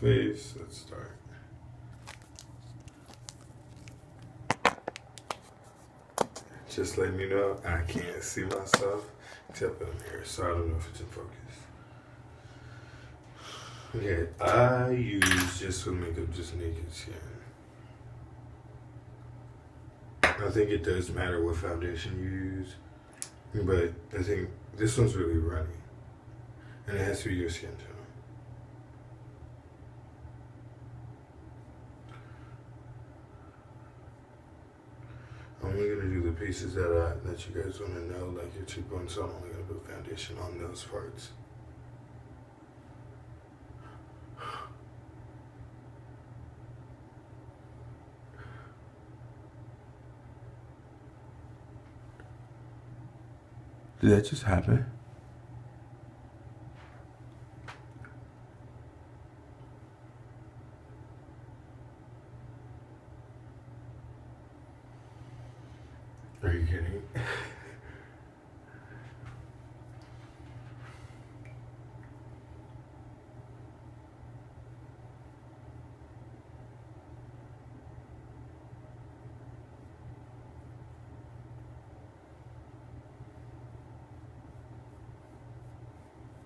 face. Let's start. Just letting you know, I can't see myself except in the mirror, so I don't know if it's in focus. Okay, I use just for makeup, just naked skin. I think it does matter what foundation you use, but I think this one's really runny, and it has to be your skin tone. I'm only gonna do the pieces that you guys want to know, like your cheekbones. So I'm only gonna put foundation on those parts. Did that just happen? Are you kidding?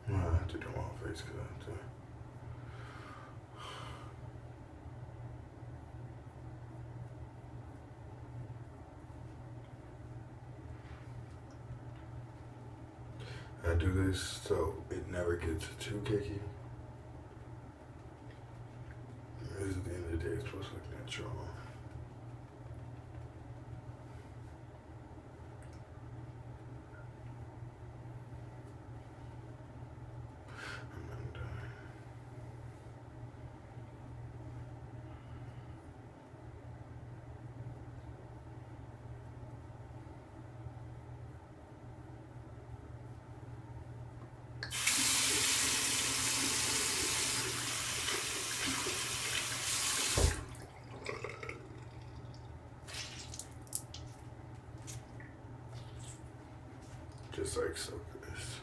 I have to do my whole face because I have to. I do this so it never gets too cakey. Because at the end of the day, it's supposed to look natural. I'm done. Just like so. This.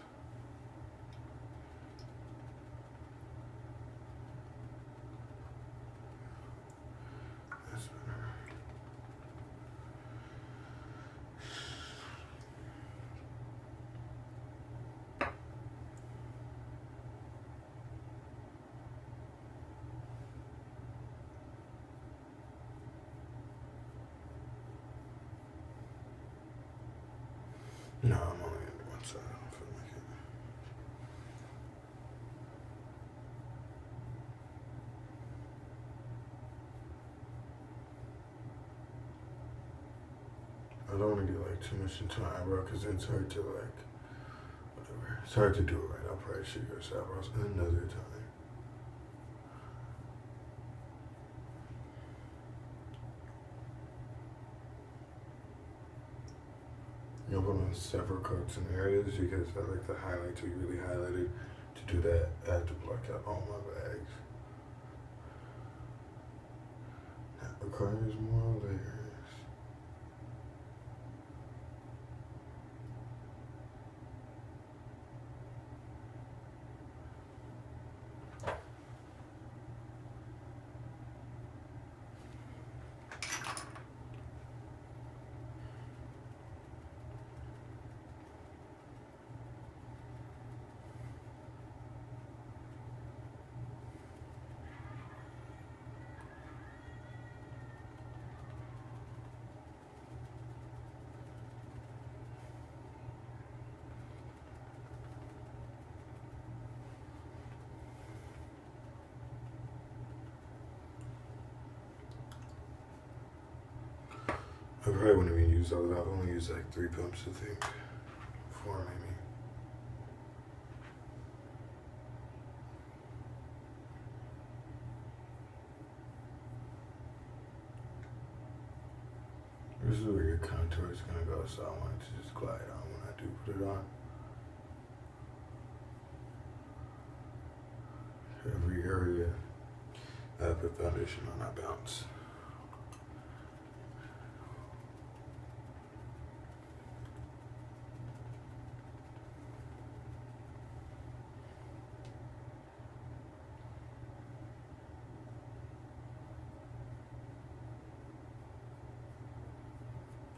That's better. No, I'm only gonna do one side. I don't feel like it. I don't want to get like too much into my eyebrow because it's hard to like, whatever. It's hard to do it right. I'll probably shoot your eyebrows another time. You'll put on several coats in areas because I like the highlight to be really highlighted. To do that, I have to block out all my bags. That requires more layers. I probably wouldn't even use all of that. I've only used like 3 pumps, I think. 4 maybe. This is where your contour is going to go, so I want it to just glide on when I do put it on. Every area I put foundation on, I bounce.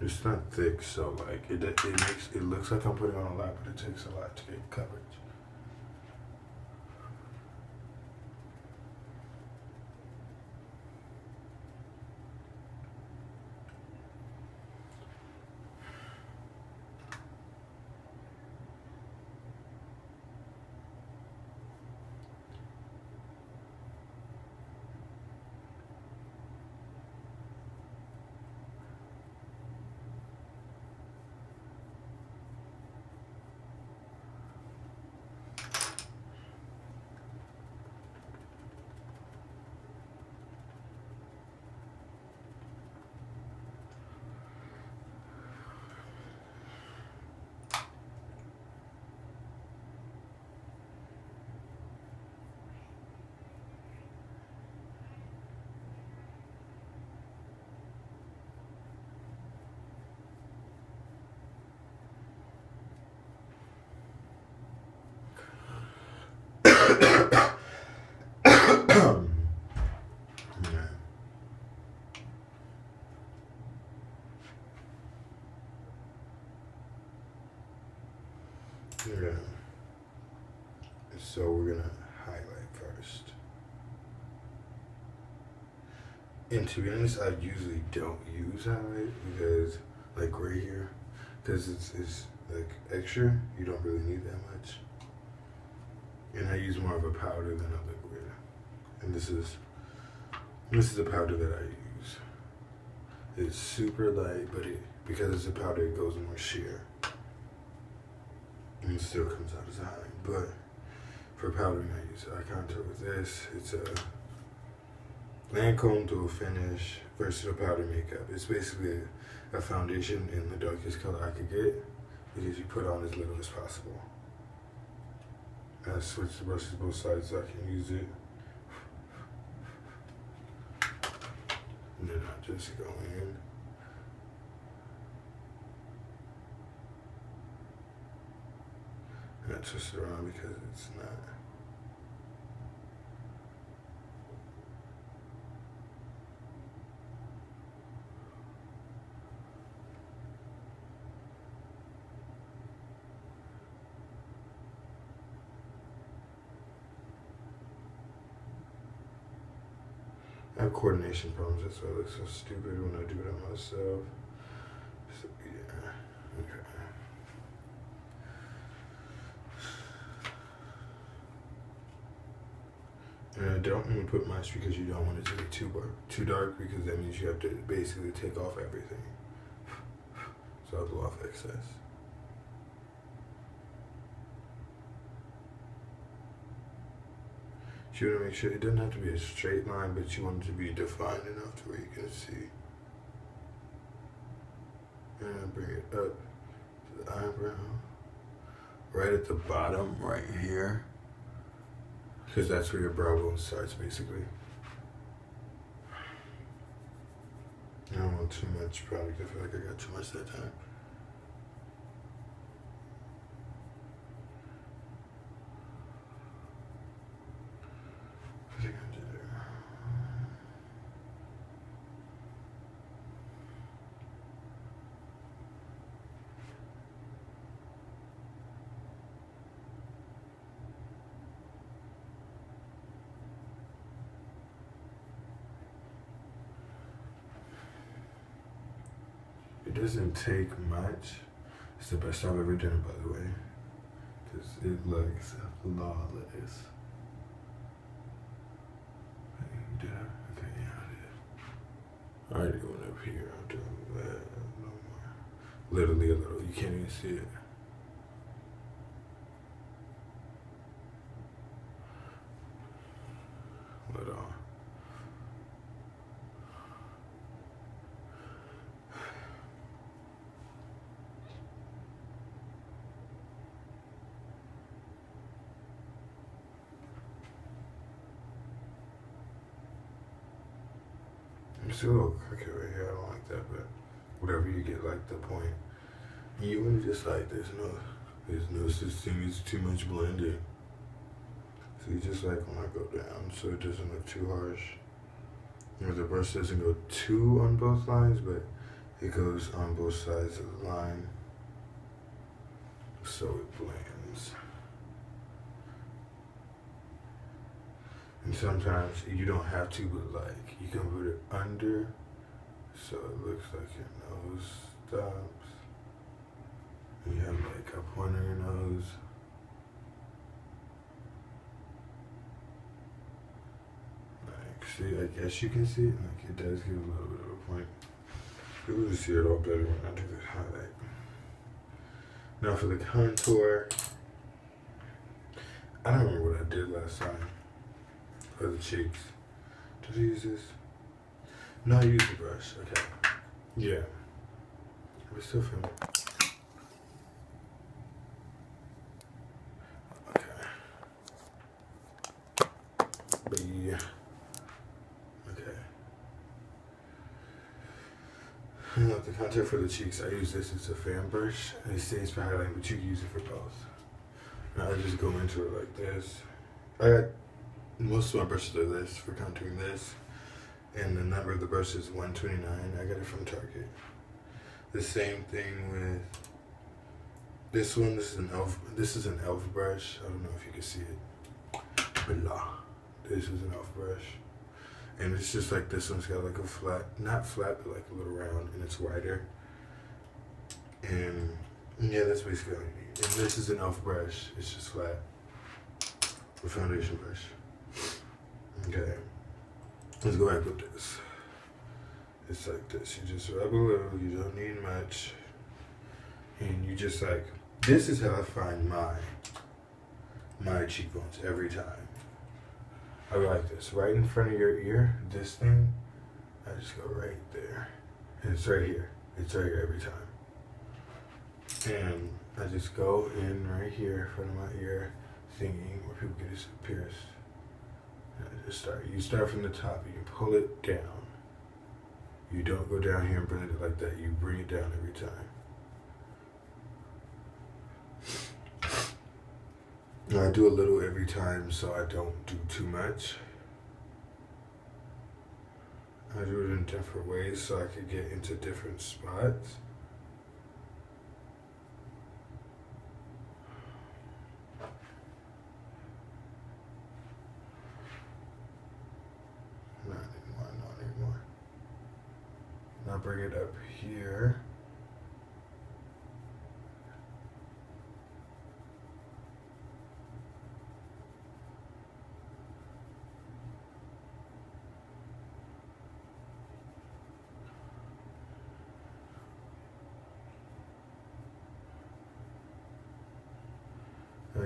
It's not thick, so like it looks like I'm putting on a lot, but it takes a lot to get coverage. Yeah. So we're gonna highlight first. And to be honest, I usually don't use highlight because, like right here, because it's like extra. You don't really need that much. And I use more of a powder than a liquid. And this is a powder that I use. It's super light, but because it's a powder, it goes more sheer. And it still comes out as a highlight. But for powdering, I use eye contour with this. It's a Lancome Dual Finish Versatile Powder Makeup. It's basically a foundation in the darkest color I could get because you put on as little as possible. I switch the brushes both sides so I can use it. And then I just go in. And I twist it around because it's not. I have coordination problems, that's why I look so stupid when I do it on myself. So, yeah, okay. And I don't want to put much because you don't want it to be too dark because that means you have to basically take off everything. So I'll blow off excess. You want to make sure it doesn't have to be a straight line, but you want it to be defined enough to where you can see. And I bring it up to the eyebrow, right at the bottom, right here, because that's where your brow bone starts, basically. I don't want too much product. I feel like I got too much that time. It doesn't take much. It's the best I've ever done it, by the way, because it looks flawless. Did I? Okay, yeah, I did. I already went up here. I'll do that no more. Literally a little. You can't even see it. Little. It's a little crooked right here. I don't like that, but whatever, you get like the point. And you want to just like there's no such thing as too much blending. So you just like when I go down so it doesn't look too harsh. You know, the brush doesn't go too on both lines, but It goes on both sides of the line, so it blends. And sometimes you don't have to, but like you can put it under, so it looks like your nose stops. And you have like a point on your nose. Like, see, I guess you can see it. Like it does give a little bit of a point. You'll just see it all better when I do this highlight. Now for the contour, I don't remember what I did last time for the cheeks. Did I use this? No, I used the brush. Okay. Yeah. We're still filming. Okay. But yeah. Okay. Now the contour for the cheeks, I use this. It's a fan brush. And it stays for highlighting, but you can use it for both. Now I just go into it like this. I got most of my brushes are this for contouring this. And the number of the brush is 129. I got it from Target. The same thing with this one. This is an elf brush. I don't know if you can see it. Blah. This is an elf brush. And it's just like this one's got like a flat, not flat, but like a little round, and it's wider. And yeah, that's basically all you need. And this is an elf brush. It's just flat. A foundation brush. Okay. Let's go back with this. It's like this. You just rub a little. You don't need much. And you just like, this is how I find my cheekbones every time. I like this. Right in front of your ear, this thing, I just go right there. And it's right here. It's right here every time. And I just go in right here in front of my ear, thinking where people get this pierced. And I just start. You start from the top. You pull it down. You don't go down here and blend it like that. You bring it down every time. And I do a little every time so I don't do too much. I do it in different ways so I can get into different spots. Not anymore. Now bring it up here.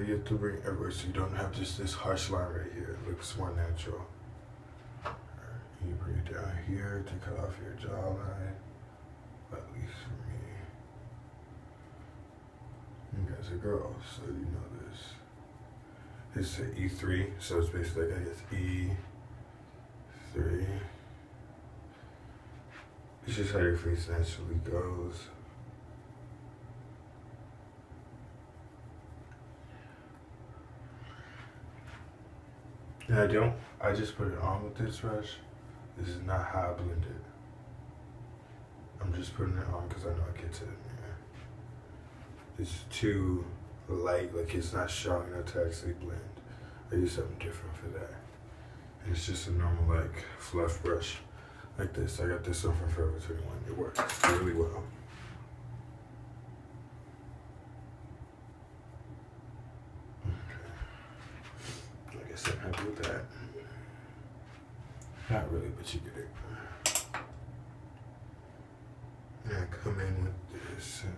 You have to bring it everywhere so you don't have just this harsh line right here. It looks more natural. You bring it down here to cut off your jawline, at least for me. You guys are girls, so you know this. It's an E3, so it's basically like, I guess, E3. It's just how your face naturally goes. And I just put it on with this brush. This is not how I blend it. I'm just putting it on because I know it gets it in there. It's too light, like it's not strong enough to actually blend. I use something different for that. And it's just a normal like fluff brush like this. I got this one from Forever 21. It works really well. I'm happy with that. Not really, but you get it. And I come in with this and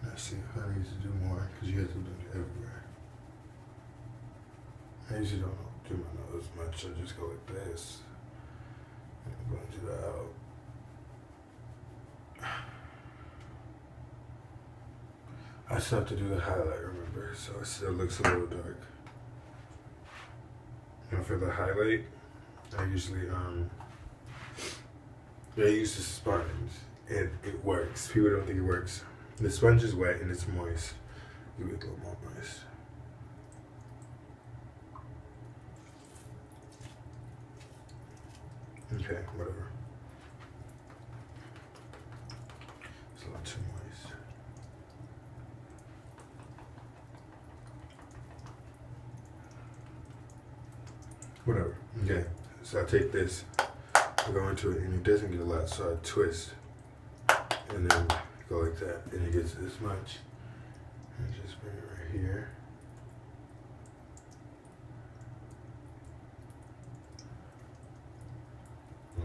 let's see if I need to do more because you have to do it everywhere. I usually don't do my nose much. I just go like this and blend it out. I still have to do the highlight, remember, so it still looks a little dark. And for the highlight, I usually I use the sponge, and it works. People don't think it works. The sponge is wet and it's moist. You get a little more moist. Okay, whatever. whatever. Okay, so I take this, I go into it, and it doesn't get a lot, so I twist, and then go like that, and it gets this much. And just bring it right here.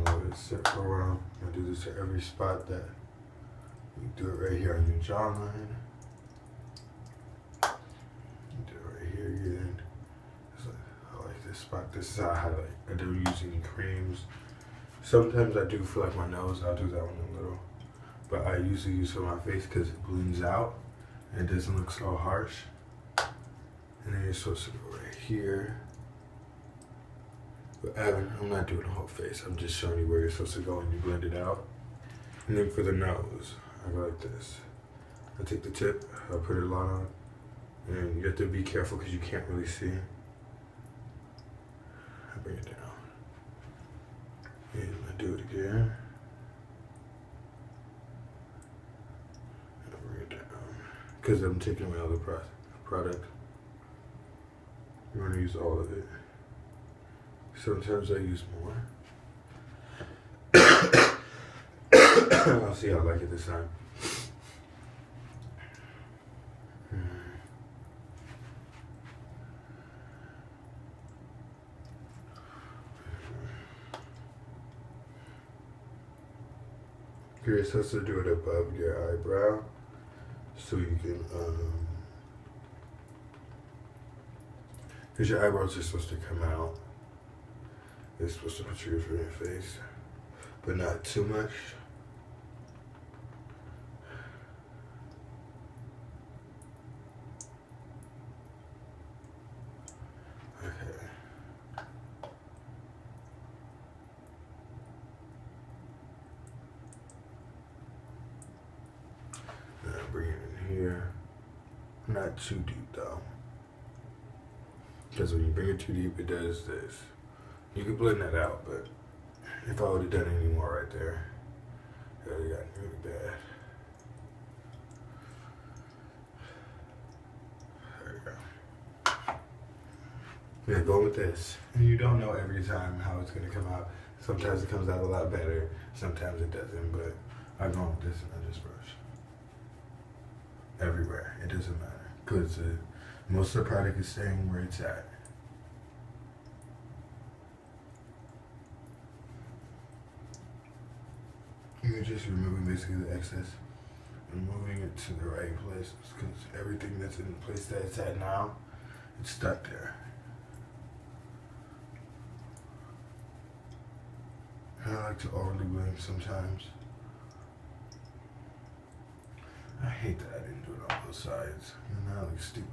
I'll let it sit for a while. I do this at every spot that you do it right here on your jawline. You do it right here again. I like this spot. This is how I highlight. I don't use any creams. Sometimes I do for like my nose. I'll do that one a little. But I usually use for my face because it blends out and it doesn't look so harsh. And then you're supposed to go right here. But I'm not doing the whole face. I'm just showing you where you're supposed to go and you blend it out. And then for the nose, I go like this. I take the tip, I put it a lot on, and you have to be careful because you can't really see. I bring it down. And I do it again. And I bring it down. Because I'm taking away all the product. You want to use all of it. Sometimes I use more. I'll see how I like it this time. You're supposed to do it above your eyebrow so you can, because your eyebrows are supposed to come out. They're supposed to protrude from your face, but not too much. Okay. Now bring it in here. Not too deep though. Because when you bring it too deep, it does this. You can blend that out, but if I would have done any more right there, it would have gotten really bad. There we go. Yeah, go with this. And you don't know every time how it's going to come out. Sometimes it comes out a lot better, sometimes it doesn't, but I go with this and I just brush. Everywhere, it doesn't matter. Because most of the product is staying where it's at. You're just removing basically the excess and moving it to the right place because everything that's in the place that it's at now, it's stuck there. And I like to overly blend sometimes. I hate that I didn't do it on both sides. And now I look stupid.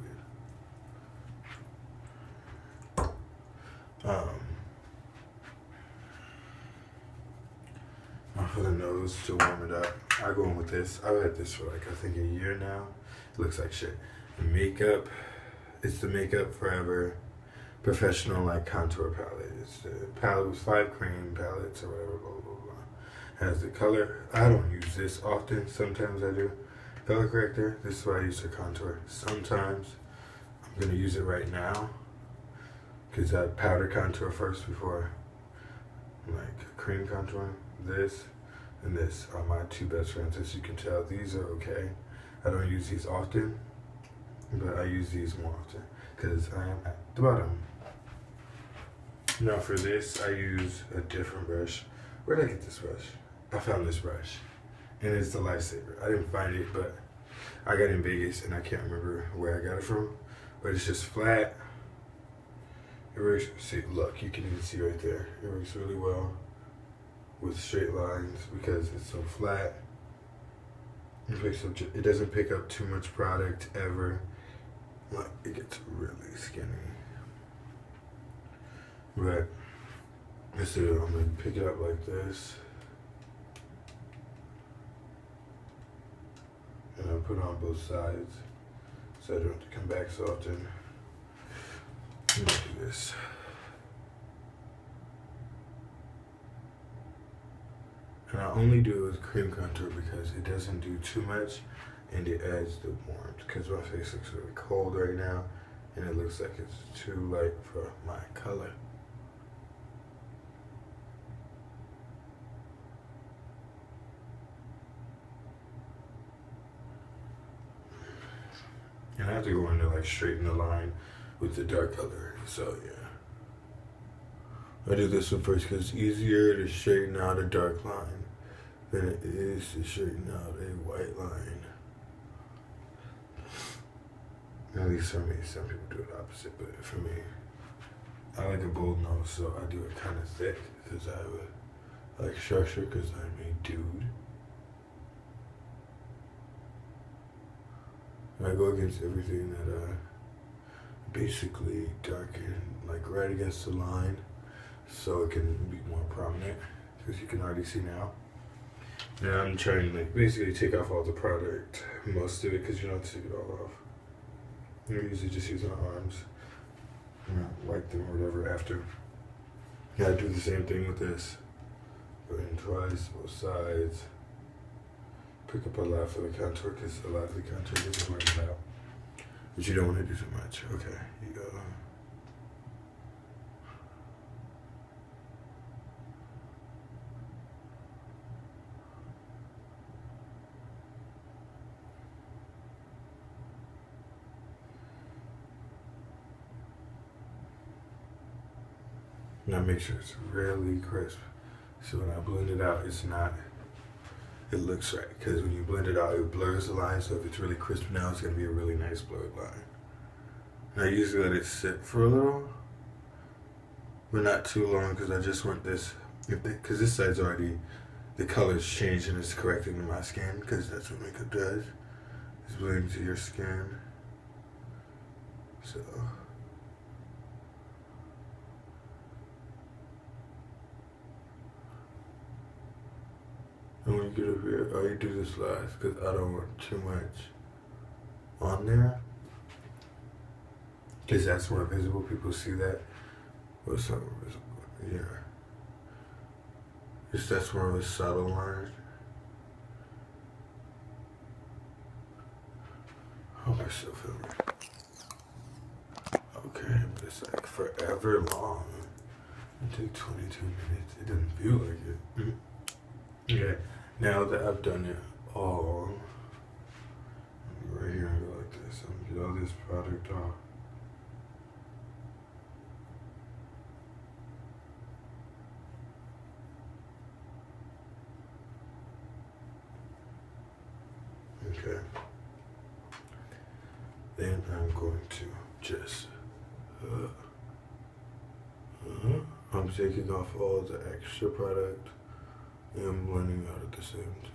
For the nose to warm it up, I go in with this. I've had this for like I think a year now. It looks like shit. The makeup, it's the Makeup Forever Professional like contour palette. It's the palette with 5 cream palettes or whatever. Blah blah blah. Has the color. I don't use this often. Sometimes I do. Color corrector. This is what I use for contour. Sometimes I'm gonna use it right now because I powder contour first before like cream contouring. This and this are my 2 best friends. As you can tell, these are okay. I don't use these often, but I use these more often because I am at the bottom. Now for this, I use a different brush. Where did I get this brush? I found this brush, and it's the Lifesaver. I didn't find it, but I got it in Vegas, and I can't remember where I got it from. But it's just flat. It works. See, look, you can even see right there. It works really well with straight lines because it's so flat. It doesn't pick up too much product ever. Like, it gets really skinny. But so I'm gonna pick it up like this. And I'll put it on both sides so I don't have to come back so often. Let me do this. And I only do it with cream contour because it doesn't do too much and it adds the warmth. Because my face looks really cold right now and it looks like it's too light for my color. And I have to go in there like straighten the line with the dark color. So yeah. I do this one first because it's easier to straighten out a dark line than it is to straighten out a white line. At least for me, some people do it opposite, but for me, I like a bold nose, so I do it kind of thick because I like structure because I'm a dude. And I go against everything that basically darken, like right against the line, so it can be more prominent, because you can already see now. Now I'm trying to like basically take off all the product, most of it, because you don't take it all off. I usually just use my arms, wipe them or whatever after. Yeah, I do the same thing with this. Go in twice, both sides. Pick up a lot for the contour, because a lot of the contour gets worn out. But you don't want to do too much. Okay, you go. Now make sure it's really crisp. So when I blend it out, it looks right. Because when you blend it out, it blurs the line. So if it's really crisp now, it's going to be a really nice blurred line. And I usually let it sit for a little, but not too long, because I just want this, because this side's already, the color's changed and it's correcting to my skin, because that's what makeup does. It's blending to your skin. So. And when you get up here, I do this last because I don't want too much on there. Because that's more visible. People see that. What's not visible? Yeah. Just that's more of a subtle line. Oh, I still feel it. Okay, but it's like forever long. It took 22 minutes. It doesn't feel like it. Yeah. Now that I've done it all, right here and go like this. I'm gonna get all this product off. Okay. Then I'm going to just, I'm taking off all the extra product and I'm blending out at the same time.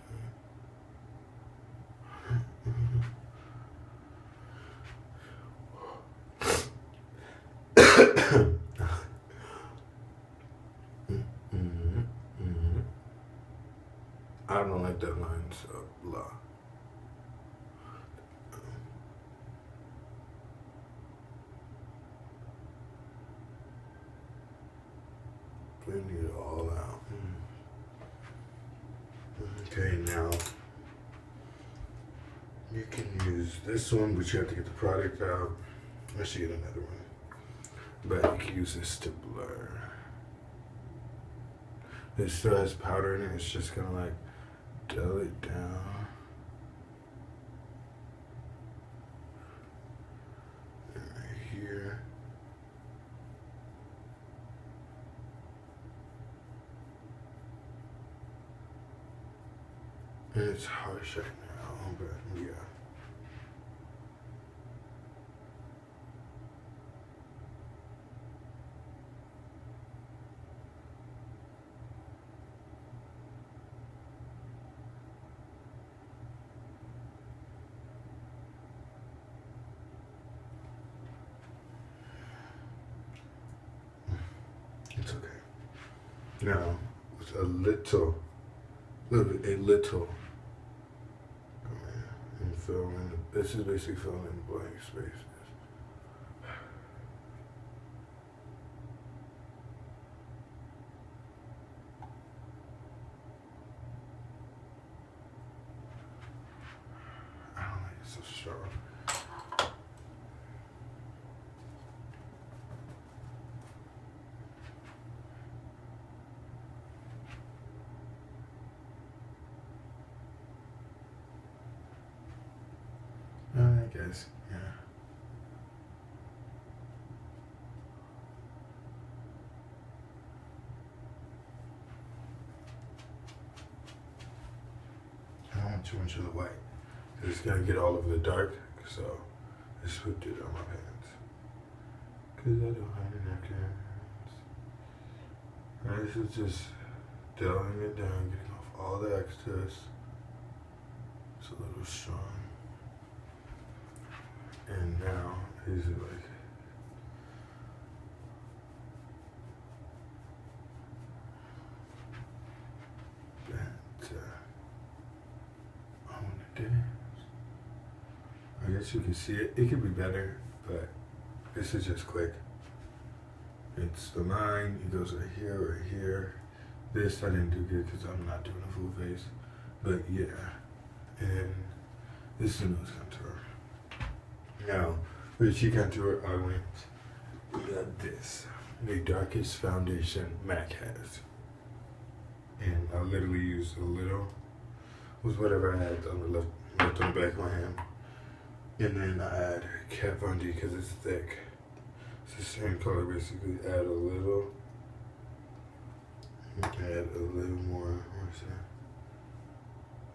I don't like that line, so blah. Blending it all out. Okay, now you can use this one, but you have to get the product out. I should get another one. But you can use this to blur. It still has powder in it, it's just gonna like dull it down. And right here. And it's harsh right now, but yeah. It's okay. Now, with a little, and fill in. This is basically filling in blank spaces. I don't like it so sharp. I guess, yeah. too much of the white. It's gonna get all of the dark, so I just put it on my pants. Cause I don't have any napkins. This is just dialing it down, getting off all the excess. It's a little strong. And now is it like that I wanna dance. I guess you can see it. It could be better, but this is just quick. It's the line, it goes right here. This I didn't do good because I'm not doing a full face. But yeah. And this is the nose contour. Now, for the cheek contour, I went with this. The darkest foundation MAC has. And I literally used a little, was whatever I had on the left on the back of my hand. And then I add Kat Von D because it's thick. It's the same color basically. Add a little. Add a little more. Where's that?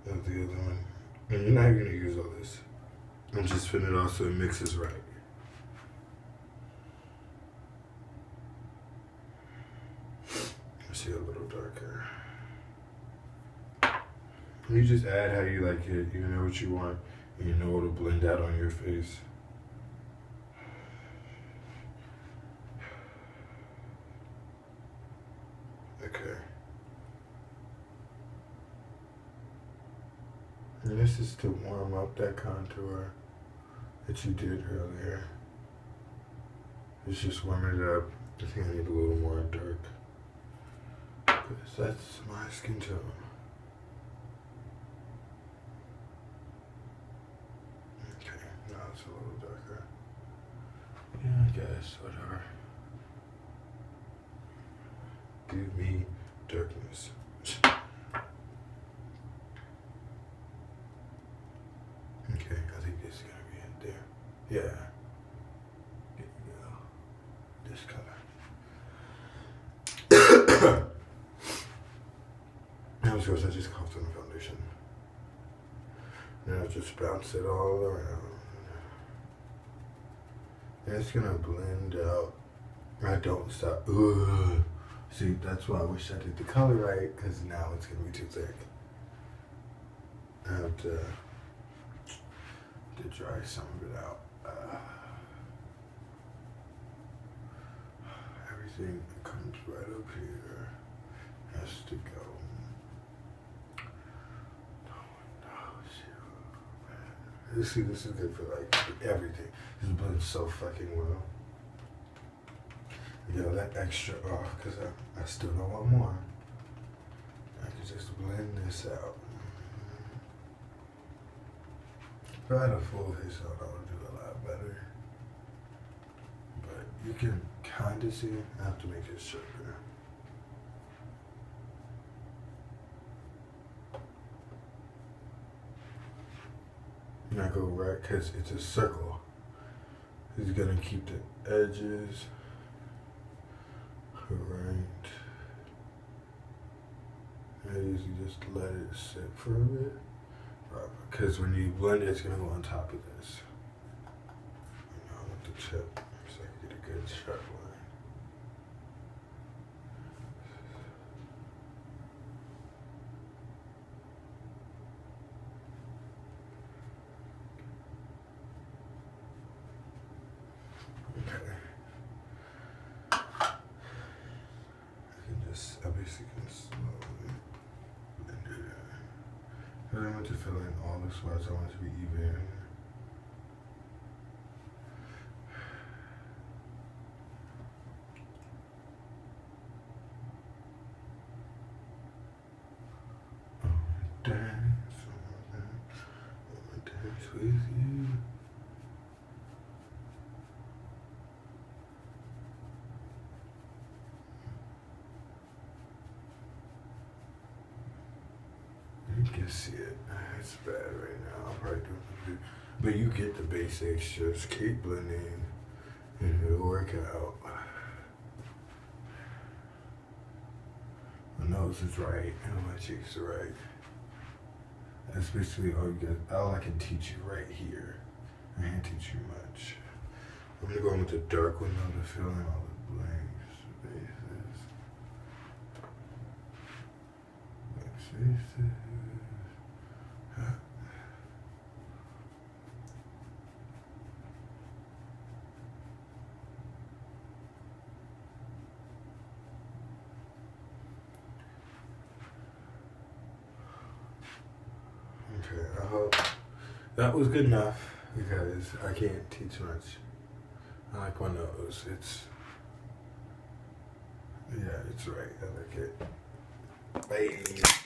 That's the other one. And you're not going to use all this. I'm just putting it all so it mixes right. I see a little darker. You just add how you like it. You know what you want. And you know it'll blend out on your face. Okay. And this is to warm up that contour that you did earlier. It's just warming it up. I think I need a little more dark. Because that's my skin tone. Okay, now it's a little darker. Yeah, I guess, whatever. Give me darkness. Okay, I think this is gonna be it there. Yeah. There you go. This color. Now, of course, I just coughed on the foundation. Now just bounce it all around. And it's gonna blend out. I don't stop. Ugh. See, that's why I wish I did the color right, because now it's gonna be too thick. I have to dry some of it out. Everything that comes right up here has to go. See, this is good for like everything. This blends so fucking well. Yo, that extra, because I still don't want more. I can just blend this out. If I had a full face on, I would do a lot better. But you can kind of see it. I have to make it sharper. And I go right, because it's a circle. It's going to keep the edges right. I usually just let it sit for a bit. Because when you blend it, it's going to go on top of this. And now with the tip, so I can get a good sharp line. I basically can slowly blend it in. Because I want to fill in all the spots. I want it to be even. Dance with you. You can see it. It's bad right now. I'll probably do it. But you get the basics. Just keep blending and it'll work out. My nose is right and my cheeks are right. That's basically all I can teach you right here. I can't teach you much. I'm gonna go in with the dark one now to fill in all the blank spaces. Blank spaces. Okay, I hope that was good enough because I can't teach much. I like my nose. Yeah, it's right. I like it. Bye.